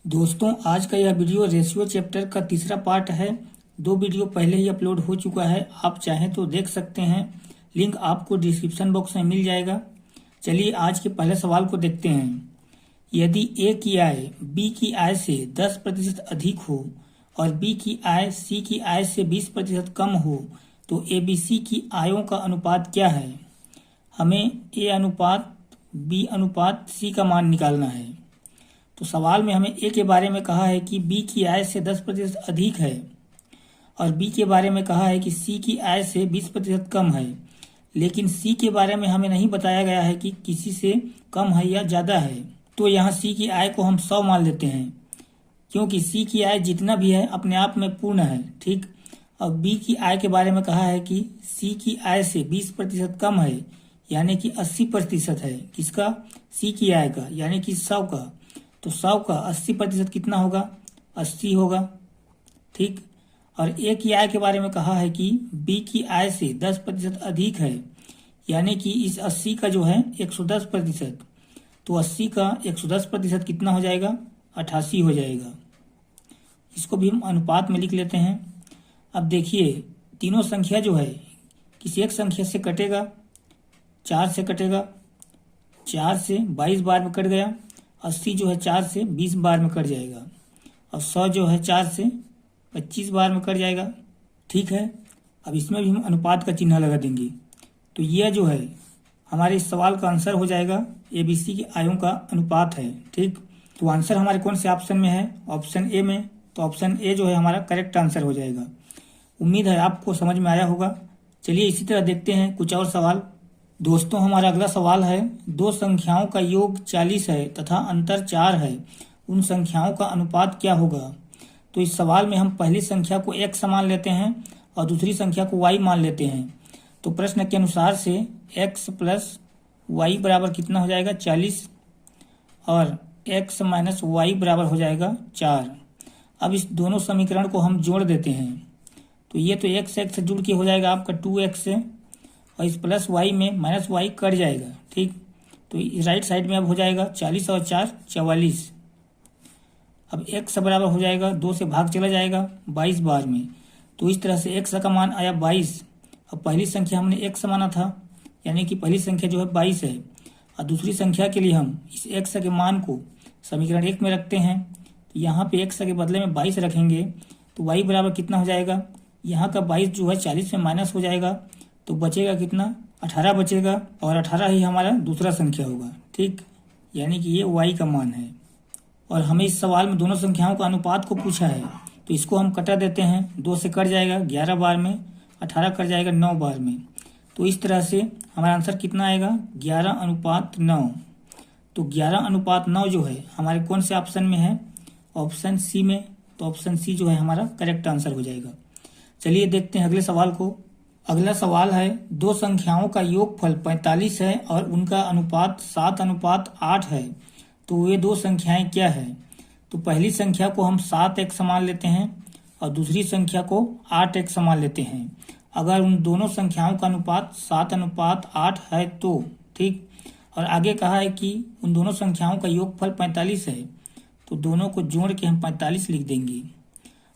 दोस्तों, आज का यह वीडियो रेशियो चैप्टर का तीसरा पार्ट है। 2 वीडियो पहले ही अपलोड हो चुका है, आप चाहें तो देख सकते हैं। लिंक आपको डिस्क्रिप्शन बॉक्स में मिल जाएगा। चलिए आज के पहले सवाल को देखते हैं। यदि ए की आय बी की आय से 10% अधिक हो और बी की आय सी की आय से 20% कम हो तो ए बी सी की आयों का अनुपात क्या है। हमें ए अनुपात बी अनुपात सी का मान निकालना है। तो सवाल में हमें ए के बारे में कहा है कि बी की आय से 10% अधिक है और बी के बारे में कहा है कि सी की आय से 20% कम है, लेकिन सी के बारे में हमें नहीं बताया गया है कि किसी से कम है या ज़्यादा है। तो यहाँ सी की आय को हम 100 मान लेते हैं, क्योंकि सी की आय जितना भी है अपने आप में पूर्ण है। ठीक। अब बी की आय के बारे में कहा है कि सी की आय से 20% कम है, यानी कि 80% है। किसका? सी की आय का, यानी कि 100 का। तो 100 का 80% कितना होगा? 80 होगा। ठीक। और ए की आय के बारे में कहा है कि बी की आय से 10% अधिक है, यानी कि इस 80 का जो है 110%। तो 80 का 110% कितना हो जाएगा? 88 हो जाएगा। इसको भी हम अनुपात में लिख लेते हैं। अब देखिए, तीनों संख्या जो है किसी एक संख्या से कटेगा। 4 से कटेगा, 4 से 22 बार में कट गया। 80 जो है 4 से 20 बार में कट जाएगा और 100 जो है 4 से 25 बार में कट जाएगा। ठीक है। अब इसमें भी हम अनुपात का चिन्ह लगा देंगे। तो यह जो है हमारे इस सवाल का आंसर हो जाएगा। ए बी सी की आयों का अनुपात है। ठीक। तो आंसर हमारे कौन से ऑप्शन में है? ऑप्शन ए में। तो ऑप्शन ए जो है हमारा करेक्ट आंसर हो जाएगा। उम्मीद है आपको समझ में आया होगा। चलिए इसी तरह देखते हैं कुछ और सवाल। दोस्तों, हमारा अगला सवाल है, दो संख्याओं का योग 40 है तथा अंतर 4 है, उन संख्याओं का अनुपात क्या होगा। तो इस सवाल में हम पहली संख्या को x मान लेते हैं और दूसरी संख्या को y मान लेते हैं। तो प्रश्न के अनुसार से x प्लस वाई बराबर कितना हो जाएगा? 40 और x माइनस वाई बराबर हो जाएगा 4। अब इस दोनों समीकरण को हम जोड़ देते हैं। तो ये तो x से जुड़ के हो जाएगा आपका 2x से, और इस प्लस वाई में माइनस वाई कट जाएगा। ठीक। तो राइट साइड में अब हो जाएगा 40 और 4 44। अब x बराबर हो जाएगा 2 से भाग चला जाएगा 22 बार में। तो इस तरह से x का मान आया 22। अब पहली संख्या हमने x माना था, यानी कि पहली संख्या जो है 22 है, और दूसरी संख्या के लिए हम इस x के मान को समीकरण 1 में रखते हैं। तो यहाँ पे x के बदले में 22 रखेंगे तो y बराबर कितना हो जाएगा? यहाँ का 22 जो है 40 में माइनस हो जाएगा, तो बचेगा कितना? 18 बचेगा, और 18 ही हमारा दूसरा संख्या होगा। ठीक। यानी कि ये y का मान है। और हमें इस सवाल में दोनों संख्याओं का अनुपात को पूछा है, तो इसको हम कटा देते हैं। 2 से कट जाएगा 11 बार में, 18 कट जाएगा 9 बार में। तो इस तरह से हमारा आंसर कितना आएगा? 11:9। तो 11:9 जो है हमारे कौन से ऑप्शन में है? ऑप्शन सी में। तो ऑप्शन सी जो है हमारा करेक्ट आंसर हो जाएगा। चलिए देखते हैं अगले सवाल को। अगला सवाल है, दो संख्याओं का योगफल 45 है और उनका अनुपात 7:8 है, तो वे दो संख्याएं क्या है। तो पहली संख्या को हम 7x मान लेते हैं और दूसरी संख्या को 8x मान लेते हैं। अगर उन दोनों संख्याओं का अनुपात 7:8 है तो। ठीक। और आगे कहा है कि उन दोनों संख्याओं का योगफल 45 है, तो दोनों को जोड़ के हम 45 लिख देंगे।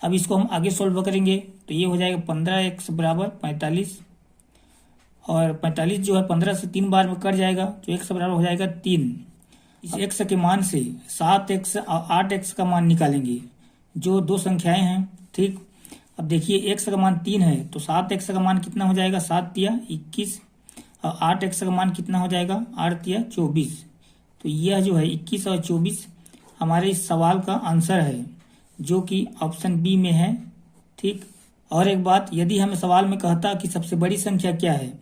अब इसको हम आगे सोल्व करेंगे तो ये हो जाएगा 15x बराबर 45, और 45 जो है 15 से 3 बार में कट जाएगा, तो x बराबर हो जाएगा 3। इस x के मान से 7x और 8x का मान निकालेंगे, जो दो संख्याएं हैं। ठीक। अब देखिए x का मान 3 है, तो 7x का मान कितना हो जाएगा? 7 तिया 21, और 8x का मान कितना हो जाएगा? 8 तिया 24। तो यह जो है 21 और 24 हमारे इस सवाल का आंसर है, जो कि ऑप्शन बी में है। ठीक। और एक बात, यदि हमें सवाल में कहता कि सबसे बड़ी संख्या क्या है,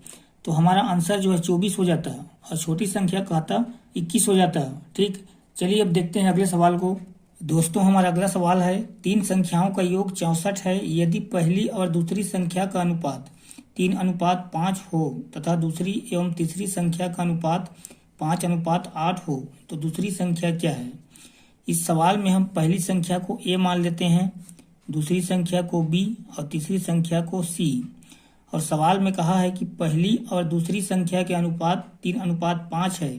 तो हमारा आंसर जो है 24 हो जाता, और छोटी संख्या कहता 21 हो जाता। ठीक। चलिए अब देखते हैं अगले सवाल को। दोस्तों, हमारा अगला सवाल है, तीन संख्याओं का योग 64 है, यदि पहली और दूसरी संख्या का अनुपात 3:5 हो तथा दूसरी एवं तीसरी संख्या का अनुपात 5:8 हो, तो दूसरी संख्या क्या है। इस सवाल में हम पहली संख्या को a मान लेते हैं, दूसरी संख्या को b और तीसरी संख्या को c। और सवाल में कहा है कि पहली और दूसरी संख्या के अनुपात 3:5 है,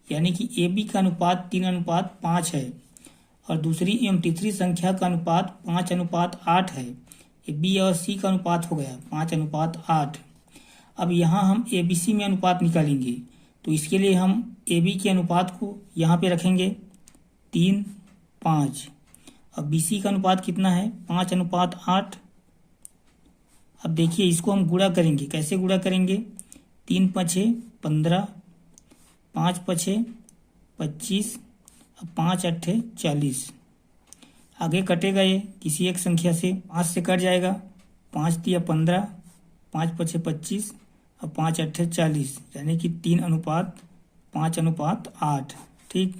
यानी कि ab का अनुपात 3:5 है, और दूसरी एवं तीसरी संख्या का अनुपात 5:8 है। ये बी और सी का अनुपात हो गया 5:8। अब यहाँ हम ABC में अनुपात निकालेंगे, तो इसके लिए हम AB के अनुपात को यहाँ पे रखेंगे 3:5। अब BC का अनुपात कितना है 5:8। अब देखिए इसको हम गुणा करेंगे, कैसे गुणा करेंगे, 3×5 = 15, 5×5 = 25, अब 5×8 = 40। आगे कटेगा ये किसी एक संख्या से, 5 से कट जाएगा, 5×3 = 15, 5×5 = 25, अब 5×8 = 40, यानी कि 3:5:8। ठीक।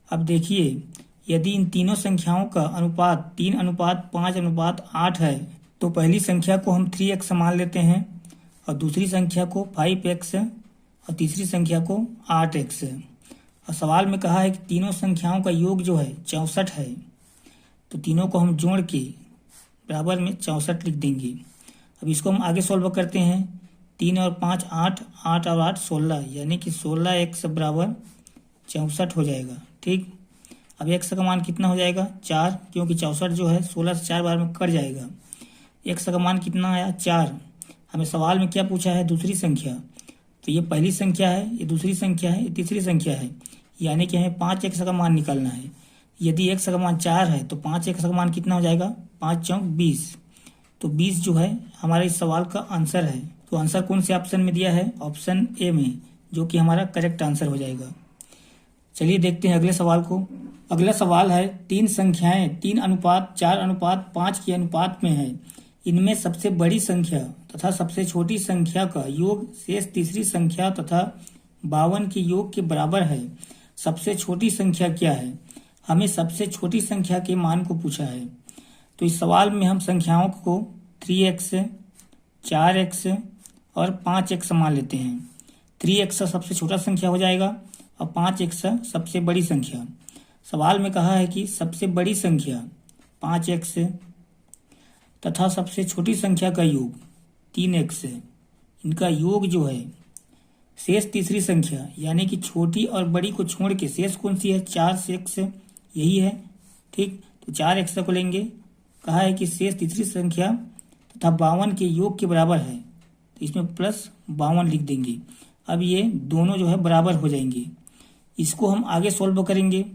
अब देखिए यदि इन तीनों संख्याओं का अनुपात 3:5:8 है तो पहली संख्या को हम 3x मान लेते हैं और दूसरी संख्या को 5x और तीसरी संख्या को 8x। और सवाल में कहा है कि तीनों संख्याओं का योग जो है 64 है, तो तीनों को हम जोड़ के बराबर में 64 लिख देंगे। अब इसको हम आगे सॉल्व करते हैं, 3 और 5 8, 8 और 8 16, यानी कि 16x = 64 हो जाएगा। ठीक। अब x का मान कितना हो जाएगा 4, क्योंकि 64 जो है 16 से 4 बार में कट जाएगा। x का मान कितना आया 4। हमें सवाल में क्या पूछा है, दूसरी संख्या, तो ये पहली संख्या है, ये दूसरी संख्या है, ये तीसरी संख्या है, यानी कि हमें 5x का मान निकालना है। यदि x का मान 4 है तो 5x का मान कितना हो जाएगा 5×4 = 20। तो 20 जो है हमारे इस सवाल का आंसर है। तो आंसर कौन से ऑप्शन में दिया है, ऑप्शन ए में, जो कि हमारा करेक्ट आंसर हो जाएगा। चलिए देखते हैं अगले सवाल को। अगला सवाल है, 3 संख्याएं 3:4:5 के अनुपात में है। इनमें सबसे बड़ी संख्या तथा सबसे छोटी संख्या का योग शेष तीसरी संख्या तथा 52 के योग के बराबर है। सबसे छोटी संख्या क्या है? हमें सबसे छोटी संख्या के मान को पूछा है। तो इस सवाल में हम संख्याओं को 3x, 4x और 5x मान लेते हैं। 3x सबसे छोटा संख्या हो जाएगा और 5x सबसे बड़ी संख्या। सवाल में कहा है कि सबसे बड़ी संख्या 5x तथा सबसे छोटी संख्या का योग 3x है। इनका योग जो है शेष तीसरी संख्या, यानी कि छोटी और बड़ी को छोड़ के शेष कौन सी है, 4x यही है। ठीक। तो 4x को लेंगे। कहा है कि शेष तीसरी संख्या तथा 52 के योग के बराबर है, तो इसमें +52 लिख देंगे। अब ये दोनों जो है बराबर हो जाएंगे। इसको हम आगे सोल्व करेंगे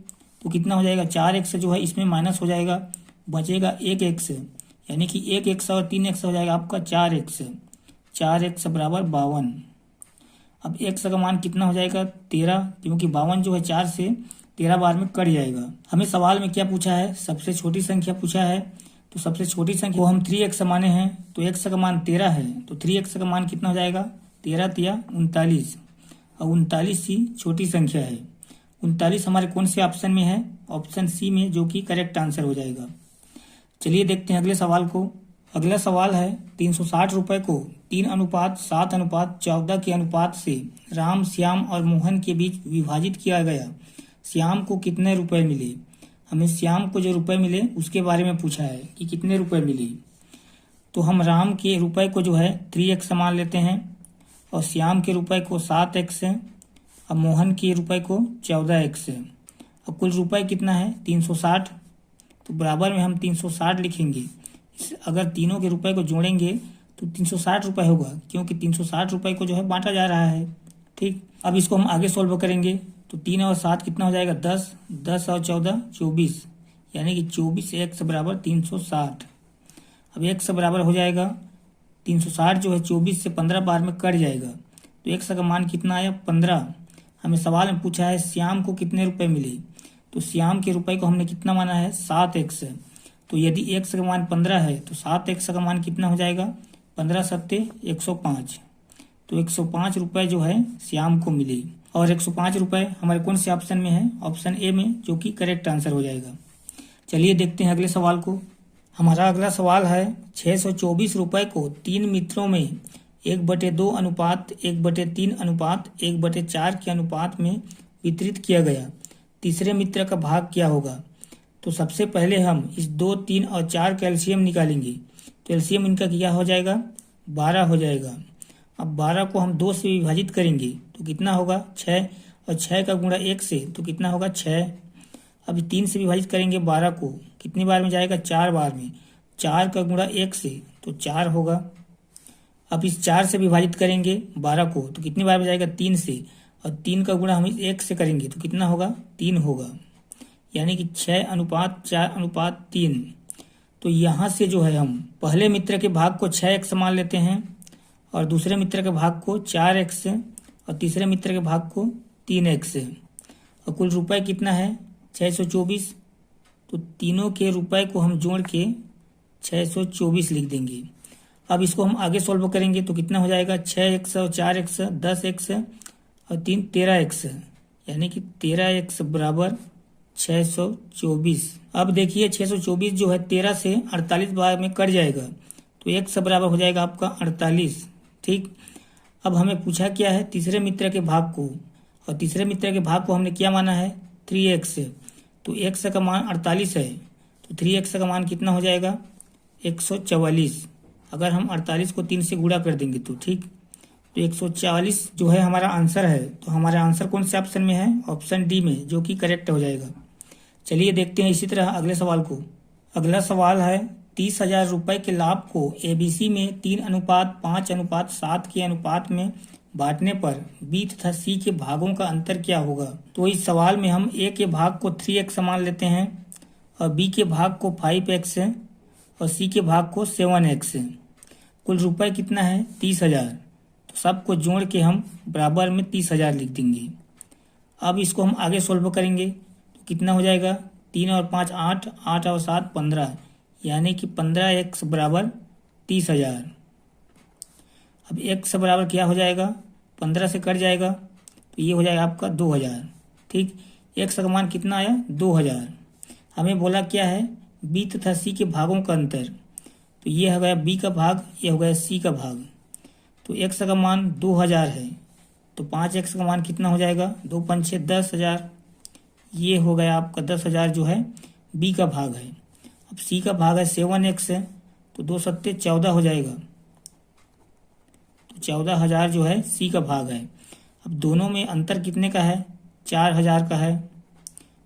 तो कितना हो जाएगा, 4x जो है इसमें माइनस हो जाएगा, बचेगा 1x, यानी कि 1x और 3x हो जाएगा आपका 4x। 4x = 52। अब x का मान कितना हो जाएगा 13, क्योंकि 52 जो है 4 से 13 बार में कट जाएगा। हमें सवाल में क्या पूछा है, सबसे छोटी संख्या पूछा है। तो सबसे छोटी संख्या को हम 3x माने हैं, तो x का मान 13 है, तो 3x का मान कितना हो जाएगा 13×3 = 39, और 39 ही छोटी संख्या है। 39 हमारे कौन से ऑप्शन में है, ऑप्शन सी में, जो कि करेक्ट आंसर हो जाएगा। चलिए देखते हैं अगले सवाल को। अगला सवाल है, 360 रुपए को 3:7:14 के अनुपात से राम, श्याम और मोहन के बीच विभाजित किया गया। श्याम को कितने रुपए मिले? हमें श्याम को जो रुपए मिले उसके बारे में पूछा है कि कितने रुपए मिले। तो हम राम के रुपए को जो है 3x मान लेते हैं और श्याम के रुपए को 7x और मोहन के रुपए को 14x। और कुल रुपए कितना है 360, तो बराबर में हम 360 लिखेंगे। अगर तीनों के रुपए को जोड़ेंगे तो 360 रुपए होगा, क्योंकि 360 रुपए को जो है बांटा जा रहा है। ठीक। अब इसको हम आगे सोल्व करेंगे तो 3 और 7 कितना हो जाएगा 10, 10 और 14 24, यानी कि 24x = 360। अब x बराबर हो जाएगा 360 जो है 24 से 15 बार में कट जाएगा, तो x का मान कितना आया 15। हमें सवाल में पूछा है श्याम को कितने रुपए मिले, तो श्याम के रुपए को हमने कितना माना है 7x। तो यदि x का मान 15 है तो 7x का मान कितना हो जाएगा 15 7 105। तो 105 रुपए जो है श्याम को मिले, और 105 रुपए हमारे कौन से ऑप्शन में है, ऑप्शन ए में, जो कि करेक्ट आंसर हो जाएगा। चलिए देखते हैं अगले सवाल को। हमारा अगला सवाल है, 624 रुपए को 3 मित्रों में 1/2 अनुपात 1/3 अनुपात 1/4 के अनुपात में वितरित किया गया। तीसरे मित्र का भाग क्या होगा? तो सबसे पहले हम इस 2, 3 और 4 का एलसीएम निकालेंगे। तो एलसीएम इनका क्या हो जाएगा 12 हो जाएगा। अब 12 को हम 2 से विभाजित करेंगे तो कितना होगा 6, और 6 का गुणा 1 से तो कितना होगा 6। अभी 3 से विभाजित करेंगे 12 को, कितनी बार में जाएगा? 4 बार में। 4 का गुणा 1 से तो 4 होगा। अब इस 4 से विभाजित करेंगे 12 को तो कितनी बार में जाएगा? 3 से, और 3 का गुणा हम 1 से करेंगे तो कितना होगा? 3 होगा, यानी कि 6:4:3। तो यहाँ से जो है हम पहले मित्र के भाग को 6x मान लेते हैं और दूसरे मित्र के भाग को 4x और तीसरे मित्र के भाग को 3x, और कुल रुपए कितना है? 624। तो तीनों के रुपए को हम जोड़ के 624 लिख देंगे। अब इसको हम आगे सॉल्व करेंगे तो कितना हो जाएगा? 6x और 4x 10x और 3 13x, यानी कि 13x बराबर 624। अब देखिए 624 जो है 13 से 48 बार में कट जाएगा तो x बराबर हो जाएगा आपका 48। ठीक, अब हमें पूछा क्या है? तीसरे मित्र के भाग को, और तीसरे मित्र के भाग को हमने क्या माना है? 3x। तो x का मान 48 है तो 3x का मान कितना हो जाएगा? 144। अगर हम 48 को 3 से गुणा कर देंगे तो ठीक, तो 144 जो है हमारा आंसर है। तो हमारा आंसर कौन से ऑप्शन में है? ऑप्शन डी में, जो कि करेक्ट हो जाएगा। चलिए देखते हैं इसी तरह अगले सवाल को। अगला सवाल है 30,000 रुपए के लाभ को ABC में 3:5:7 के अनुपात में बांटने पर B तथा C के भागों का अंतर क्या होगा? तो इस सवाल में हम A के भाग को 3x मान लेते हैं और B के भाग को 5x और C के भाग को 7x। कुल रुपए कितना है? 30,000। तो सबको जोड़ के हम बराबर में 30,000 लिख देंगे। अब इसको हम आगे सोल्व करेंगे तो कितना हो जाएगा? 3 और 5 8, 8 और 7 15, यानी कि 15x बराबर 30,000। अब x बराबर क्या हो जाएगा? 15 से कट जाएगा तो ये हो जाएगा आपका 2,000। ठीक, x का मान कितना आया? 2,000। हमें बोला क्या है? b तथा c के भागों का अंतर। तो ये हो गया b का भाग, ये हो गया c का भाग। तो x का मान 2,000 है तो 5x का मान कितना हो जाएगा? 2 5 6 10,000। ये हो गया आपका 10,000 जो है b का भाग है। अब c का भाग है 7x है तो 2 7 14 हो जाएगा। तो 14,000 जो है c का भाग है। अब दोनों में अंतर कितने का है? 4,000 का है।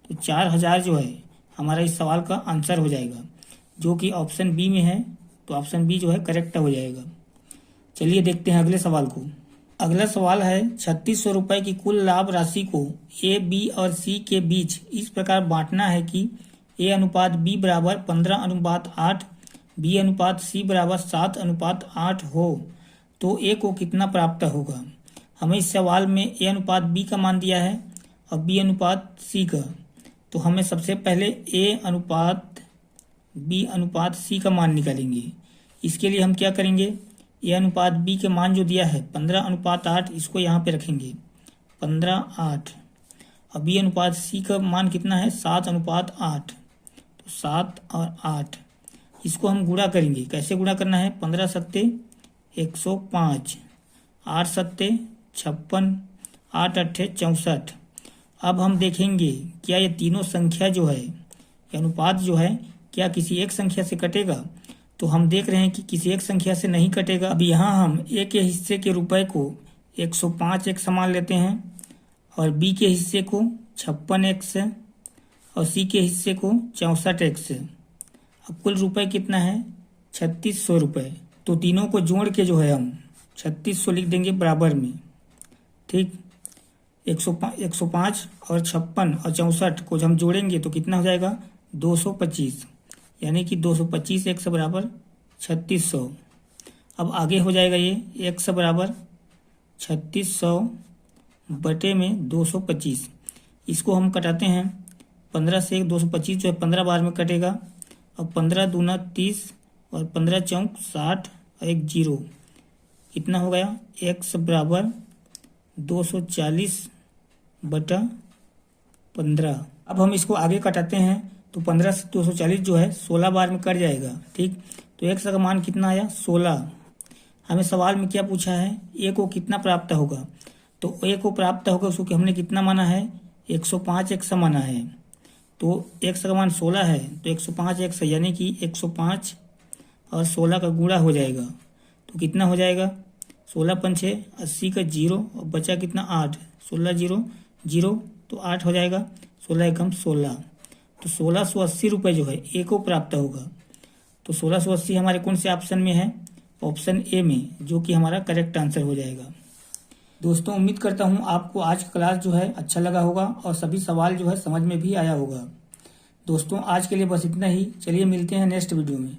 तो 4,000 जो है हमारा इस सवाल का आंसर हो जाएगा, जो कि ऑप्शन बी में है। तो ऑप्शन बी जो है करेक्ट हो जाएगा। चलिए देखते हैं अगले सवाल को। अगला सवाल है 3600 रुपए की कुल लाभ राशि को ए, बी और सी के बीच इस प्रकार बांटना है कि A/B बराबर 15:8, B/C बराबर 7:8 हो तो A को कितना प्राप्त होगा? हमें इस सवाल में A/B का मान दिया है और B/C का। तो हमें सबसे पहले A/B/C का मान निकालेंगे। इसके लिए हम क्या करेंगे? A/B के मान जो दिया है 15:8, इसको यहाँ पे रखेंगे 15:8, और B/C का मान कितना है? 7:8। तो 7 और 8 इसको हम गुणा करेंगे। कैसे गुणा करना है? 15 सत्ते 105, 8 सत्ते 56, 8 अट्ठे 64। अब हम देखेंगे क्या ये तीनों संख्या जो है, ये अनुपात जो है, क्या किसी एक संख्या से कटेगा? तो हम देख रहे हैं कि किसी एक संख्या से नहीं कटेगा। अब यहाँ हम ए के हिस्से के रुपए को 105x मान लेते हैं और बी के हिस्से को 56x और सी के हिस्से को 64x। अब कुल रुपए कितना है? 3600 रुपये। तो तीनों को जोड़ के जो है हम 3600 लिख देंगे बराबर में। ठीक, 105 और 56 और 64 को हम जोड़ेंगे तो कितना हो जाएगा? 225, यानी कि 225x बराबर 3600। अब आगे हो जाएगा ये x बराबर 3600 बटे में 225। इसको हम कटाते हैं 15 से 225 जो है 15 बार में कटेगा, और 15 दूना 30 और 15 चौक 60 और 1 0। कितना हो गया? x बराबर 240 बटा 15। अब हम इसको आगे कटाते हैं तो 15 से 240 जो है 16 बार में कट जाएगा। ठीक, तो x का मान कितना आया? 16। हमें सवाल में क्या पूछा है? a को कितना प्राप्त होगा? तो a को प्राप्त होगा उसको कि हमने कितना माना है? 105x माना है। तो x का मान 16 है तो 105x यानी कि 105 और 16 का गुणा हो जाएगा। तो कितना हो जाएगा? 16 पंचे 80 का 0 और बचा कितना? 8। 16 0 0 तो 8 हो जाएगा। 16 एकम 16। तो 1680 रुपये जो है ए को प्राप्त होगा। तो 1680 हमारे कौन से ऑप्शन में है? ऑप्शन ए में, जो कि हमारा करेक्ट आंसर हो जाएगा। दोस्तों उम्मीद करता हूँ आपको आज का क्लास जो है अच्छा लगा होगा और सभी सवाल जो है समझ में भी आया होगा। दोस्तों आज के लिए बस इतना ही। चलिए मिलते हैं नेक्स्ट वीडियो में।